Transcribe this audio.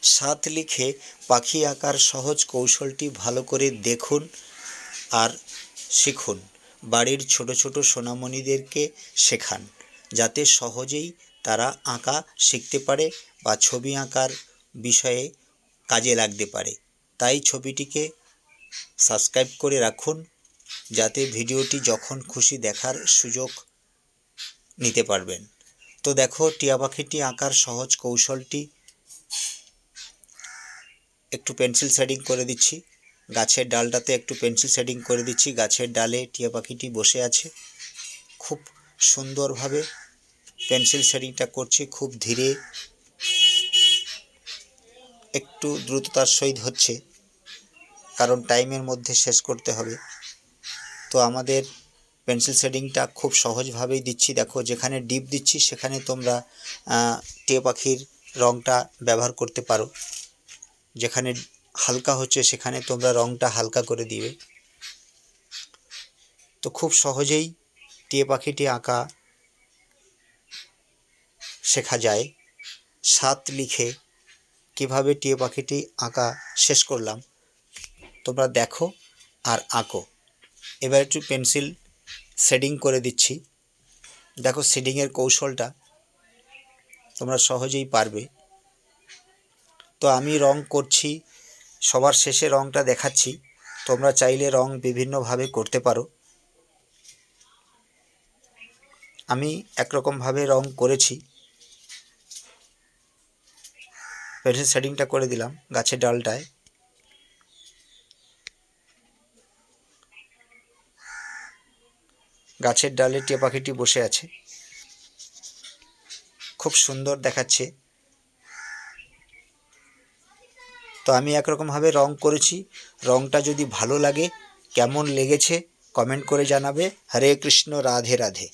সাত লিখে পাখি আঁকার সহজ কৌশলটি ভালো করে দেখুন আর শিখুন। বাড়ির ছোট ছোট সোনামণিদেরকে শেখান, যাতে সহজেই তারা আঁকা শিখতে পারে বা ছবি আঁকার বিষয়ে কাজে লাগতে পারে। তাই ছবিটিকে সাবস্ক্রাইব করে রাখুন, যাতে ভিডিওটি যখন খুশি দেখার সুযোগ নিতে পারবেন। তো দেখো, টিয়া পাখিটি আঁকার সহজ কৌশলটি একটু পেন্সিল শেডিং করে দিচ্ছি। গাছের ডালটাতে একটু পেন্সিল শেডিং করে দিচ্ছি। গাছের ডালে টিয়া পাখিটি বসে আছে। খুব সুন্দরভাবে পেন্সিল শেডিংটা করছি, খুব ধীরে, একটু দ্রুততার সহিত হচ্ছে, কারণ টাইমের মধ্যে শেষ করতে হবে। তো আমাদের পেন্সিল শেডিংটা খুব সহজভাবেই দিচ্ছি। দেখো, যেখানে ডিপ দিচ্ছি সেখানে তোমরা টিয়া পাখির রঙটা ব্যবহার করতে পারো। যেখানে হালকা হচ্ছে সেখানে তোমরা রঙটা হালকা করে দিবে। তো খুব সহজেই টিয়া পাখিটি আঁকা শেখা যায়। সাত লিখে কিভাবে টিয়া পাখিটি আঁকা শেষ করলাম তোমরা দেখো আর আঁকো। এবার একটু পেন্সিল শেডিং করে দিচ্ছি। দেখো, শেডিংয়ের কৌশলটা তোমরা সহজেই পারবে। তো আমি রং করছি, সবার শেষে রংটা দেখাচ্ছি। তোমরা চাইলে রং বিভিন্নভাবে করতে পারো। আমি একরকমভাবে রং করেছি। পেন্সিল শেডিংটা করে দিলাম গাছের ডালটায়। গাছের ডালে টিয়া পাখিটি বসে আছে, খুব সুন্দর দেখাচ্ছে। তো আমি একরকমভাবে রং করেছি। রংটা যদি ভালো লাগে, কেমন লেগেছে কমেন্ট করে জানাবে। হরে কৃষ্ণ, রাধে রাধে।